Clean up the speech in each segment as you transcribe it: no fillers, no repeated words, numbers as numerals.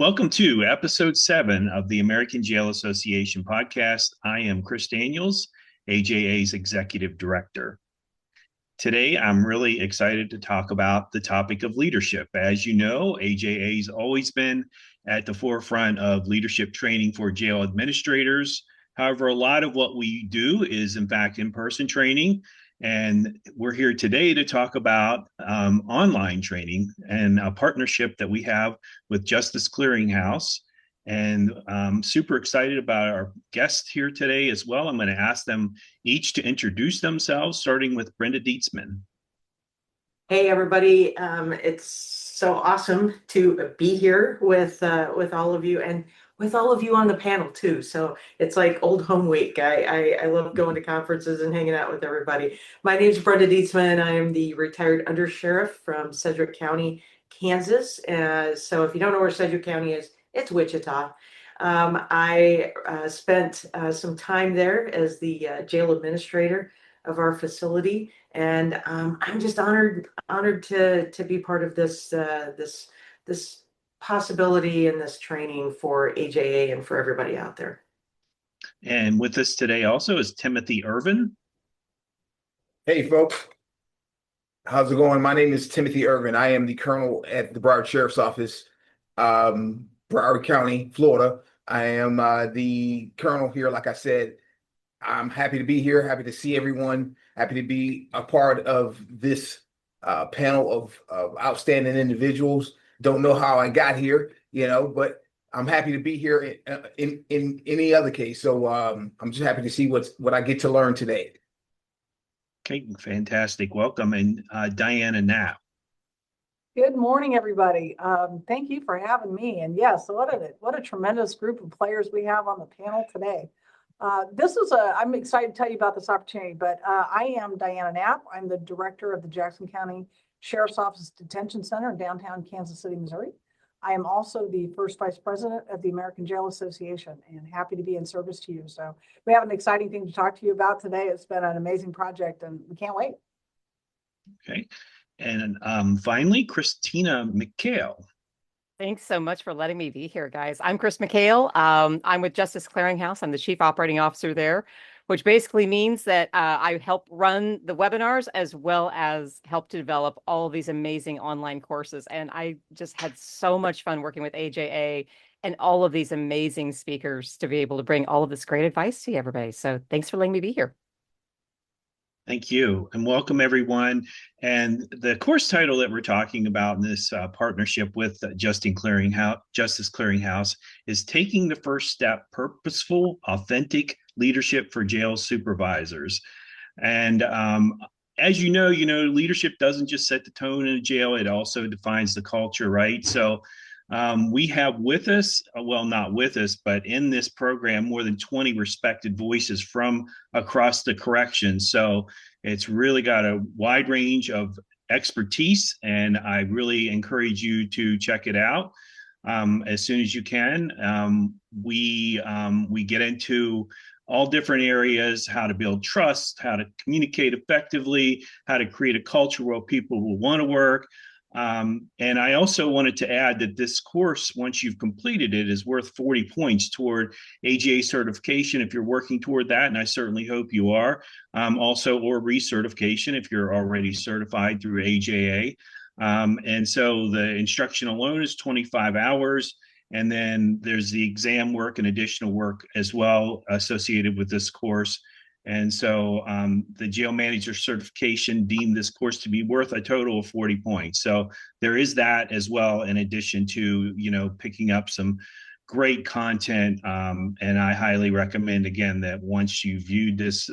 Welcome to episode 7 of the American Jail Association podcast. I am Chris Daniels, AJA's executive director. Today, I'm really excited to talk about the topic of leadership. As you know, AJA's always been at the forefront of leadership training for jail administrators. However, a lot of what we do is, in fact, in-person training. And we're here today to talk about online training and a partnership that we have with Justice Clearinghouse. And I'm super excited about our guests here today as well. I'm going to ask them each to introduce themselves, starting with Brenda Dietzman. Hey, everybody. It's so awesome to be here with all of you and with all of you on the panel, too. So it's like old home week. I love going to conferences and hanging out with everybody. My name is Brenda Dietzman. I am the retired undersheriff from Sedgwick County, Kansas. So if you don't know where Sedgwick County is, it's Wichita. I spent some time there as the jail administrator of our facility, and I'm just honored to be part of this possibility and this training for AJA and for everybody out there. And with us today also is Timothy Irvin. Hey, folks. How's it going? My name is Timothy Irvin. I am the colonel at the Broward Sheriff's Office, Broward County, Florida. I am the colonel here. Like I said, I'm happy to be here, happy to see everyone, happy to be a part of this panel of outstanding individuals. Don't know how I got here, but I'm happy to be here in any other case. So I'm just happy to see what I get to learn today. Okay, fantastic. Welcome. And Diana Knapp. Good morning, everybody. Thank you for having me. And yes, what a tremendous group of players we have on the panel today. I'm excited to tell you about this opportunity, but I am Diana Knapp. I'm the director of the Jackson County Sheriff's Office Detention Center in downtown Kansas City, Missouri. I am also the first vice president of the American Jail Association and happy to be in service to you. So we have an exciting thing to talk to you about today. It's been an amazing project and we can't wait. Okay. And finally, Christina McCale. Thanks so much for letting me be here, guys. I'm Chris McCale. I'm with Justice Clearinghouse. I'm the chief operating officer there, which basically means that I help run the webinars as well as help to develop all of these amazing online courses. And I just had so much fun working with AJA and all of these amazing speakers to be able to bring all of this great advice to everybody. So thanks for letting me be here. Thank you, and welcome everyone. And the course title that we're talking about in this partnership with Justice Clearinghouse is Taking the First Step: Purposeful, Authentic Leadership for Jail Supervisors. And as you know, leadership doesn't just set the tone in a jail; it also defines the culture, right? So we have with us, well, not with us, but in this program, more than 20 respected voices from across the corrections. So it's really got a wide range of expertise, and I really encourage you to check it out as soon as you can. We get into all different areas: how to build trust, how to communicate effectively, how to create a culture where people will want to work. And I also wanted to add that this course, once you've completed it, is worth 40 points toward AJA certification if you're working toward that, and I certainly hope you are. Also, or recertification if you're already certified through AJA. And so the instruction alone is 25 hours. And then there's the exam work and additional work as well associated with this course. And so the jail manager certification deemed this course to be worth a total of 40 points. So there is that as well, in addition to, picking up some great content. And I highly recommend, again, that once you viewed this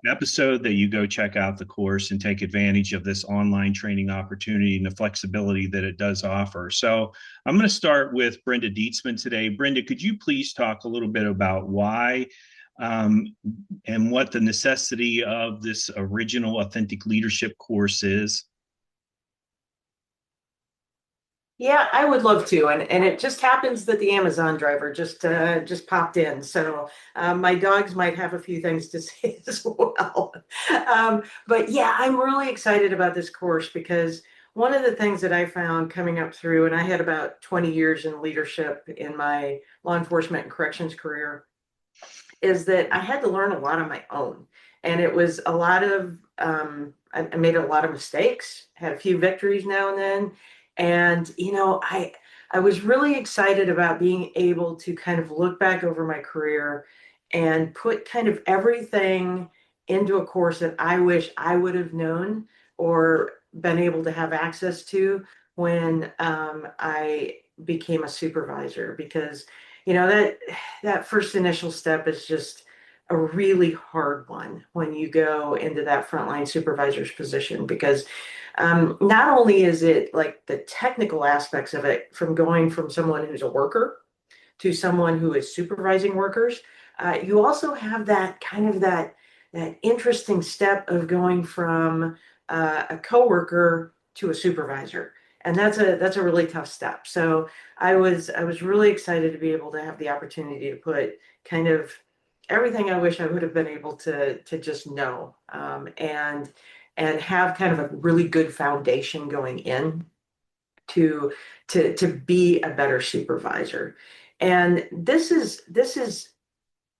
episode, that you go check out the course and take advantage of this online training opportunity and the flexibility that it does offer. So I'm going to start with Brenda Dietzman today. Brenda, could you please talk a little bit about why and what the necessity of this original authentic leadership course is? Yeah, I would love to, and it just happens that the Amazon driver just popped in, so my dogs might have a few things to say as well. But yeah, I'm really excited about this course because one of the things that I found coming up through, and I had about 20 years in leadership in my law enforcement and corrections career, is that I had to learn a lot on my own. And it was a lot of, I made a lot of mistakes, had a few victories now and then. And, I was really excited about being able to kind of look back over my career and put kind of everything into a course that I wish I would have known or been able to have access to when I became a supervisor, because that first initial step is just a really hard one when you go into that frontline supervisor's position, because not only is it like the technical aspects of it, from going from someone who's a worker to someone who is supervising workers, you also have that kind of that interesting step of going from a coworker to a supervisor, and that's a really tough step. So I was really excited to be able to have the opportunity to put kind of everything I wish I would have been able to just know, and have kind of a really good foundation going in to be a better supervisor. And this is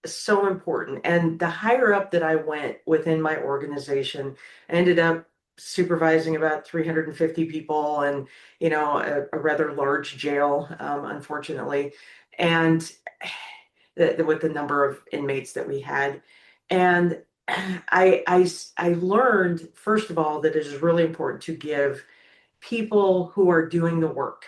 so important. And the higher up that I went within my organization, I ended up supervising about 350 people, and a rather large jail, unfortunately, and with the number of inmates that we had. And I learned, first of all, that it is really important to give people who are doing the work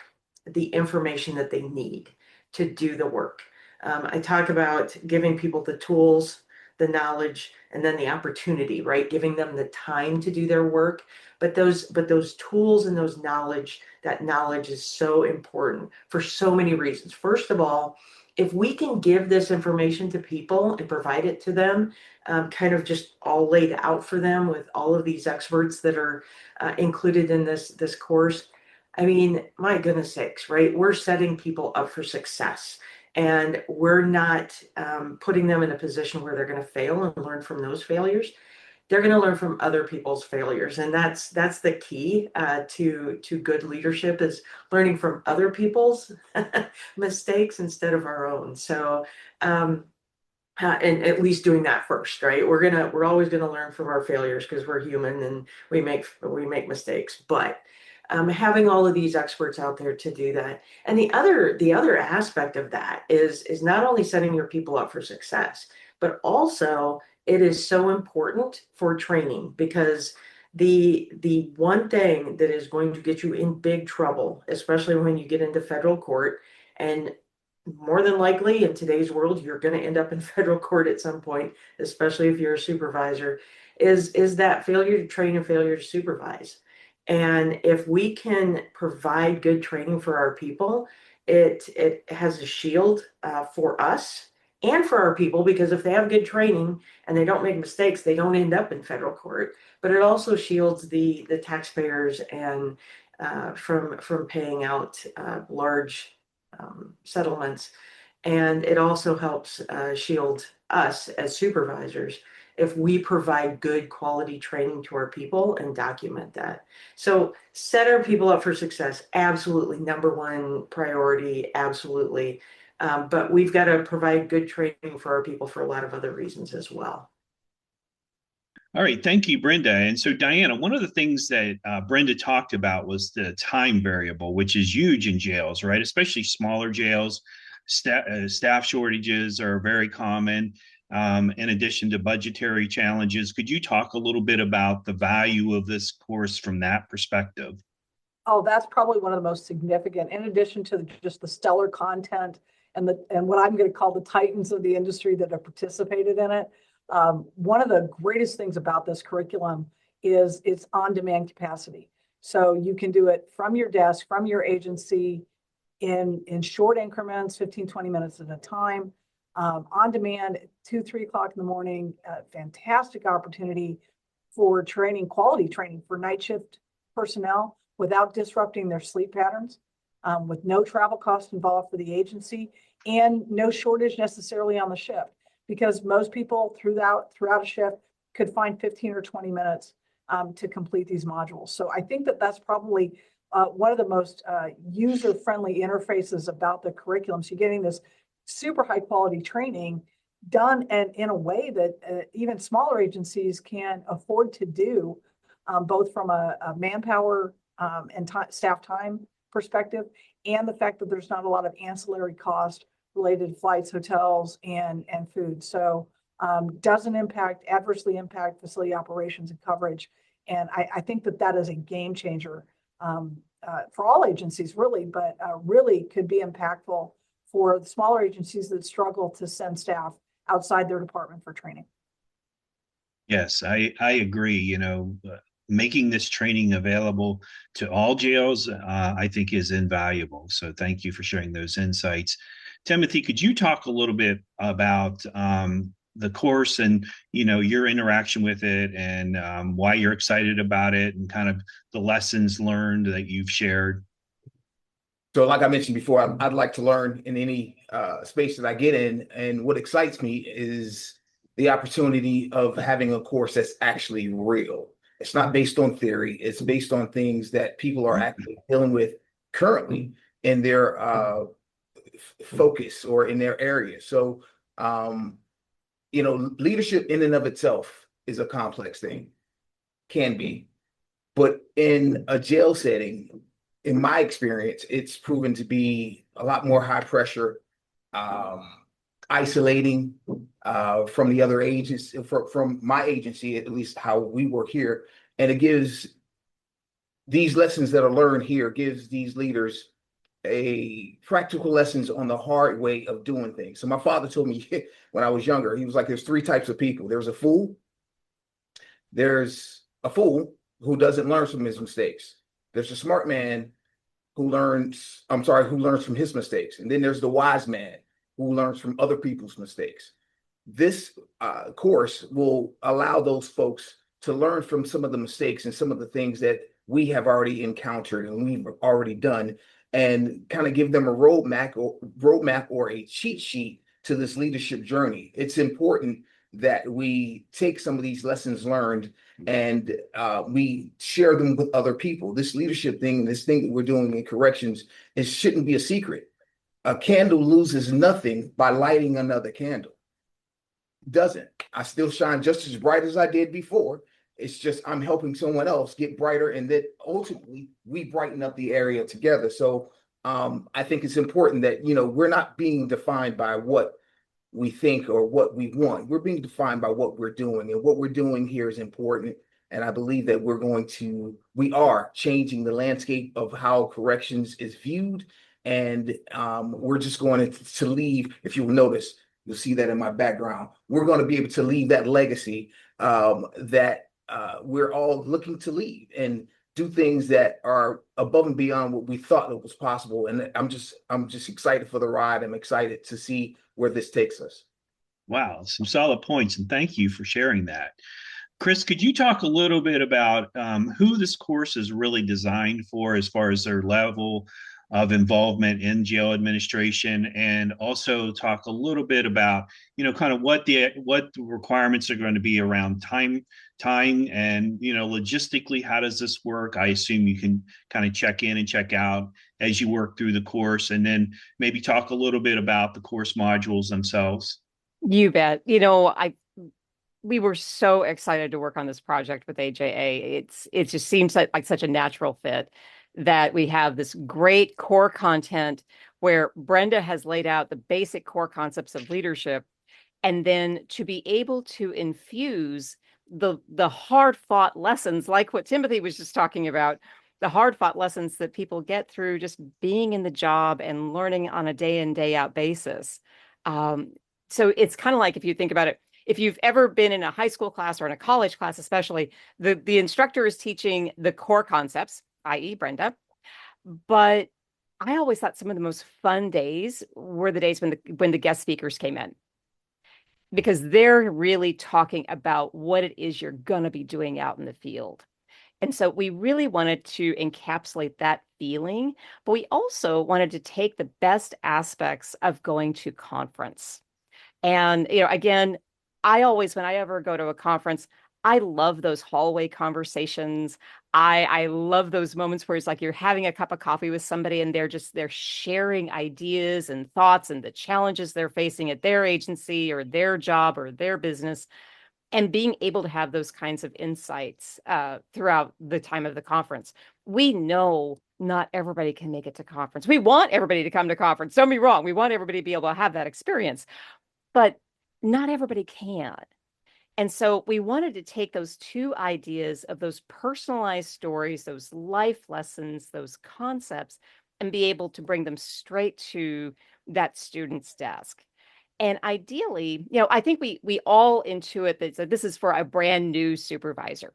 the information that they need to do the work. I talk about giving people the tools, the knowledge, and then the opportunity, right? Giving them the time to do their work. But those tools and that knowledge is so important for so many reasons. First of all, if we can give this information to people and provide it to them, kind of just all laid out for them with all of these experts that are included in this course, I mean, my goodness sakes, right? We're setting people up for success, and we're not putting them in a position where they're going to fail and learn from those failures. They're going to learn from other people's failures, and that's the key to good leadership, is learning from other people's mistakes instead of our own. So, and at least doing that first, right? We're always gonna learn from our failures because we're human and we make mistakes. But having all of these experts out there to do that, and the other aspect of that is not only setting your people up for success, but also it is so important for training, because the one thing that is going to get you in big trouble, especially when you get into federal court, and more than likely in today's world, you're going to end up in federal court at some point, especially if you're a supervisor, is that failure to train and failure to supervise. And if we can provide good training for our people, it has a shield for us and for our people, because if they have good training and they don't make mistakes, they don't end up in federal court. But it also shields the taxpayers and from paying out large settlements. And it also helps shield us as supervisors if we provide good quality training to our people and document that. So set our people up for success, absolutely number one priority, absolutely. But we've got to provide good training for our people for a lot of other reasons as well. All right, thank you, Brenda. And so, Diana, one of the things that Brenda talked about was the time variable, which is huge in jails, right? Especially smaller jails. Staff shortages are very common, in addition to budgetary challenges. Could you talk a little bit about the value of this course from that perspective? Oh, that's probably one of the most significant, in addition to just the stellar content and what I'm going to call the titans of the industry that have participated in it. One of the greatest things about this curriculum is its on-demand capacity. So you can do it from your desk, from your agency, in short increments, 15, 20 minutes at a time, on demand, 2, 3 o'clock in the morning. Fantastic opportunity for training, quality training for night shift personnel without disrupting their sleep patterns, with no travel cost involved for the agency, and no shortage necessarily on the shift, because most people throughout a shift could find 15 or 20 minutes to complete these modules. So I think that that's probably one of the most user-friendly interfaces about the curriculum. So you're getting this super high quality training done and in a way that even smaller agencies can afford to do, both from a manpower and staff time perspective, and the fact that there's not a lot of ancillary cost related to flights, hotels, and food. So doesn't adversely impact facility operations and coverage. And I think that that is a game changer for all agencies, really, but really could be impactful for the smaller agencies that struggle to send staff outside their department for training. Yes, I agree. Making this training available to all jails, I think is invaluable. So thank you for sharing those insights. Timothy, could you talk a little bit about the course and, your interaction with it and why you're excited about it and kind of the lessons learned that you've shared? So like I mentioned before, I'd like to learn in any space that I get in. And what excites me is the opportunity of having a course that's actually real. It's not based on theory. It's based on things that people are actually dealing with currently in their focus or in their area. So, leadership in and of itself is a complex thing, can be. But in a jail setting, in my experience, it's proven to be a lot more high pressure, isolating from the other agents, from my agency, at least how we work here. And it gives these lessons that are learned here, gives these leaders a practical lessons on the hard way of doing things. So my father told me when I was younger, he was like, there's three types of people. There's a fool who doesn't learn from his mistakes. There's a smart man who learns from his mistakes. And then there's the wise man who learns from other people's mistakes. This course will allow those folks to learn from some of the mistakes and some of the things that we have already encountered and we've already done, and kind of give them a roadmap or a cheat sheet to this leadership journey. It's important that we take some of these lessons learned and we share them with other people. This leadership thing, this thing that we're doing in corrections, it shouldn't be a secret. A candle loses nothing by lighting another candle. Doesn't. I still shine just as bright as I did before. It's just I'm helping someone else get brighter, and that ultimately we brighten up the area together. So I think it's important that we're not being defined by what we think or what we want. We're being defined by what we're doing, and what we're doing here is important. And I believe that we are changing the landscape of how corrections is viewed. And we're just going to leave, if you'll notice, you'll see that in my background, we're going to be able to leave that legacy that we're all looking to leave and do things that are above and beyond what we thought that was possible. And I'm just excited for the ride. I'm excited to see where this takes us. Wow, some solid points, and thank you for sharing that. Chris, could you talk a little bit about who this course is really designed for as far as their level of involvement in jail administration, and also talk a little bit about, kind of what the requirements are going to be around time and, logistically, how does this work? I assume you can kind of check in and check out as you work through the course, and then maybe talk a little bit about the course modules themselves. You bet. We were so excited to work on this project with AJA. It just seems like such a natural fit that we have this great core content where Brenda has laid out the basic core concepts of leadership, and then to be able to infuse the hard-fought lessons, like what Timothy was just talking about, the hard-fought lessons that people get through just being in the job and learning on a day in, day out basis. So it's kind of like, if you think about it, if you've ever been in a high school class or in a college class, especially, the instructor is teaching the core concepts, i.e. Brenda. But I always thought some of the most fun days were the days when the guest speakers came in, because they're really talking about what it is you're going to be doing out in the field. And so we really wanted to encapsulate that feeling, but we also wanted to take the best aspects of going to conference. And, again, when I ever go to a conference, I love those hallway conversations. I love those moments where it's like you're having a cup of coffee with somebody and they're sharing ideas and thoughts and the challenges they're facing at their agency or their job or their business, and being able to have those kinds of insights throughout the time of the conference. We know not everybody can make it to conference. We want everybody to come to conference. Don't be wrong. We want everybody to be able to have that experience, but not everybody can. And so we wanted to take those two ideas of those personalized stories, those life lessons, those concepts, and be able to bring them straight to that student's desk. And ideally, I think we all intuit that this is for a brand new supervisor.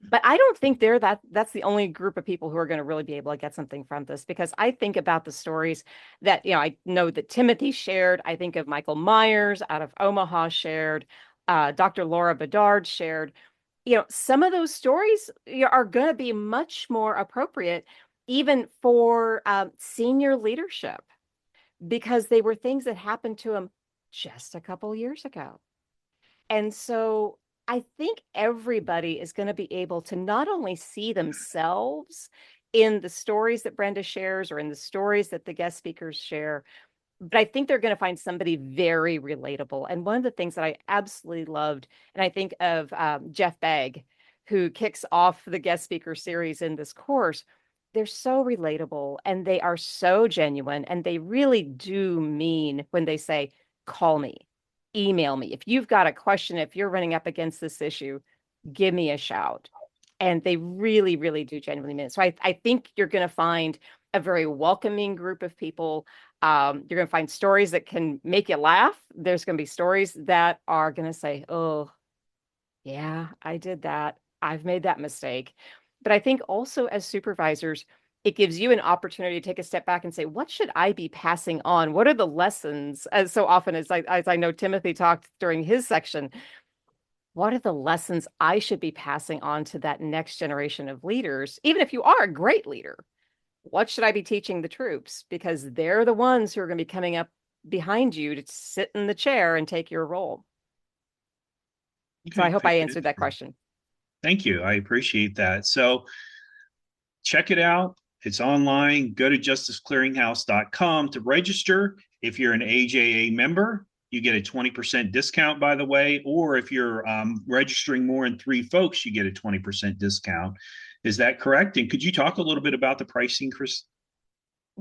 But I don't think that's the only group of people who are going to really be able to get something from this, because I think about the stories that, I know that Timothy shared. I think of Michael Myers out of Omaha shared, Dr. Laura Bedard shared. Some of those stories are going to be much more appropriate even for senior leadership, because they were things that happened to them just a couple years ago. And so I think everybody is going to be able to not only see themselves in the stories that Brenda shares or in the stories that the guest speakers share, but I think they're going to find somebody very relatable. And one of the things that I absolutely loved, and I think of Jeff Begg, who kicks off the guest speaker series in this course, they're so relatable and they are so genuine, and they really do mean when they say, call me, email me. If you've got a question, if you're running up against this issue, give me a shout. And they really, really do genuinely mean it. So I think you're going to find a very welcoming group of people. You're going to find stories that can make you laugh. There's going to be stories that are going to say, oh, yeah, I did that. I've made that mistake. But I think also as supervisors, it gives you an opportunity to take a step back and say, what should I be passing on? What are the lessons? As so often as I know Timothy talked during his section, what are the lessons I should be passing on to that next generation of leaders? Even if you are a great leader, what should I be teaching the troops? Because they're the ones who are going to be coming up behind you to sit in the chair and take your role. Okay, So I hope I answered that question. Thank you. I appreciate that. So check it out. It's online. Go to justiceclearinghouse.com to register. If you're an AJA member, you get a 20% discount, by the way. Or if you're registering more than 3 folks, you get a 20% discount. Is that correct? And could you talk a little bit about the pricing, Chris?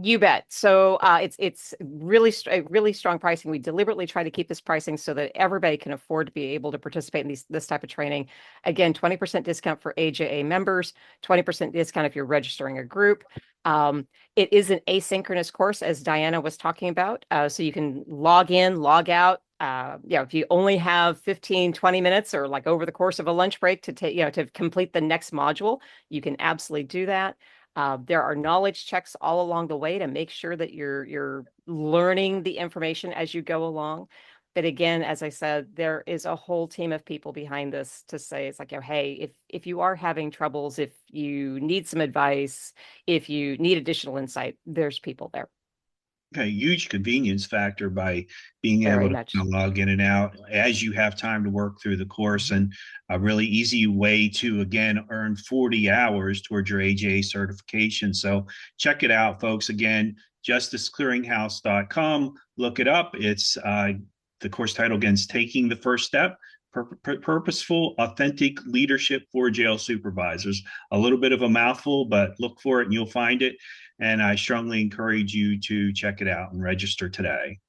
You bet. So it's really strong pricing. We deliberately try to keep this pricing so that everybody can afford to be able to participate in this type of training. Again, 20% discount for AJA members, 20% discount if you're registering a group. It is an asynchronous course, as Diana was talking about. So you can log in, log out. If you only have 15, 20 minutes or like over the course of a lunch break to take, to complete the next module, you can absolutely do that. There are knowledge checks all along the way to make sure that you're learning the information as you go along. But again, as I said, there is a whole team of people behind this to say, it's like, hey, if you are having troubles, if you need some advice, if you need additional insight, there's people there. A huge convenience factor by being Very able much. to log in and out as you have time to work through the course, and a really easy way to, again, earn 40 hours towards your AJA certification. So check it out, folks. Again, justiceclearinghouse.com. Look it up. It's the course title, again, is Taking the First Step, Purposeful, Authentic Leadership for Jail Supervisors. A little bit of a mouthful, but look for it and you'll find it. And I strongly encourage you to check it out and register today.